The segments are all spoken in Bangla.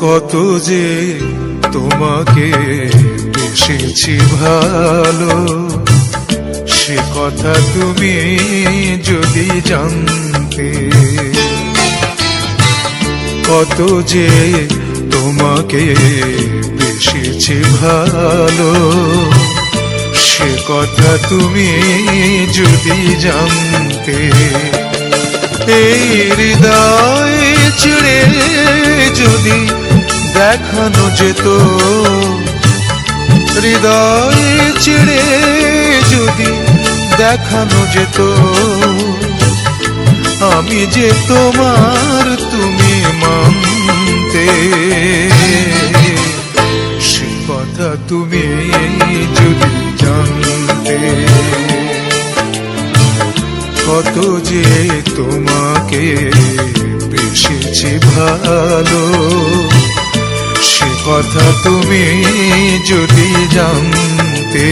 কত যে তোমাকে বেসেছি ভালো, সে কথা তুমি যদি জানতে। কত যে তোমাকে বেসেছি ভালো, সে কথা তুমি যদি জানতে। এই হৃদয় ছিঁড়ে যদি দেখানো যেত, হৃদয় ছিঁড়ে যদি দেখানো যেত, আমি যে তোমার তুমি মানতে। সে কথা তুমি যদি জানতে। কত যে তোমাকে বেসেছি ভালো, সে কথা তুমি যদি জানতে।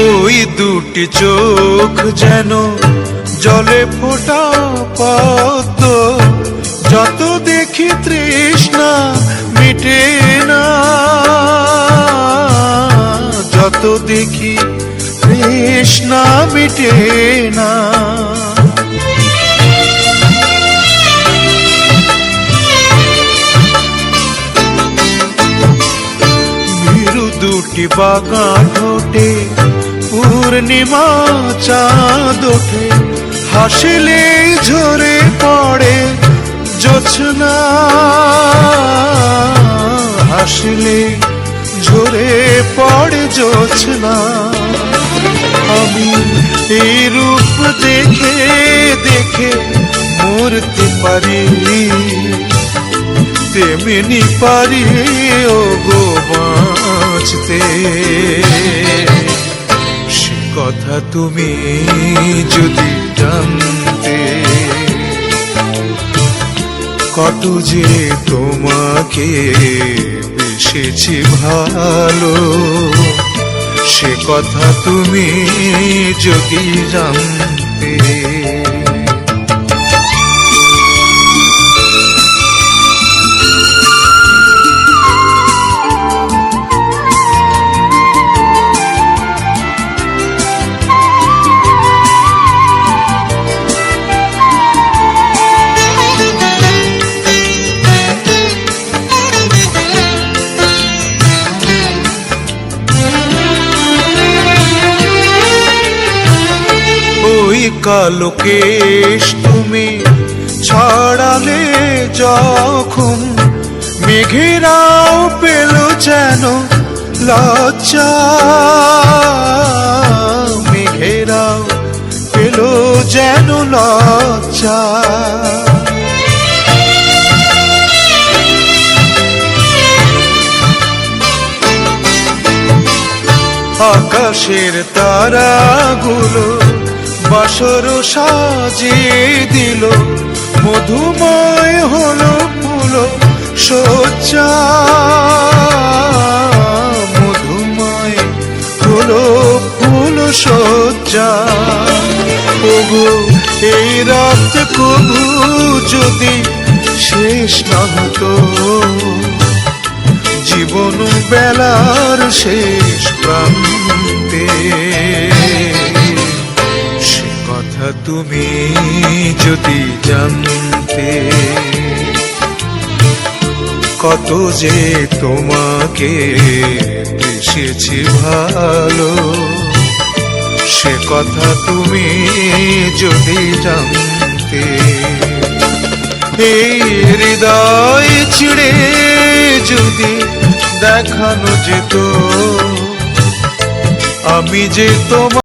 ওই দুটি চোখ যেন জলে ফোটা পদ্ম, যত দেখি তৃষ্ণা মিটে না, যত দেখি তৃষ্ণা মিটে না। ভীরু দুটি বাঁকা ঠোঁটে পূর্ণিমা চাঁদ ওঠে, হাসিলে ঝরে পড়ে জোছনা, হাসিলে ঝরে পড়ে জোছনা। আমি এই রূপ দেখে দেখে মরতে পারি, তেমনি পারি ও গো বাঁচতে। কথা তুমি যদি জানতে। কত যে তোমাকে বেসেছি ভালো, সে কথা তুমি যদি জানতে। কালো কেশ তুমি ছড়ালে যখন, মেঘেরাও পেল যেন লজ্জা, মেঘেরাও পেল যেন লজ্জা। আকাশের তারাগুলো বাসর সাজিয়ে দিল, মধুময় হলো ফুল সজ্জা, মধুময় হলো ফুল সজ্জা। ওগো এই রাত কবু যদি শেষ না হতো, জীবন বেলার শেষ প্রান্তে। কথা তুমি যদি জানতে। কত যে তোমাকে বেসেছি ভালো, সে কথা তুমি যদি জানতে। এই হৃদয় ছিঁড়ে যদি দেখানো যেত, আমি যে তোমার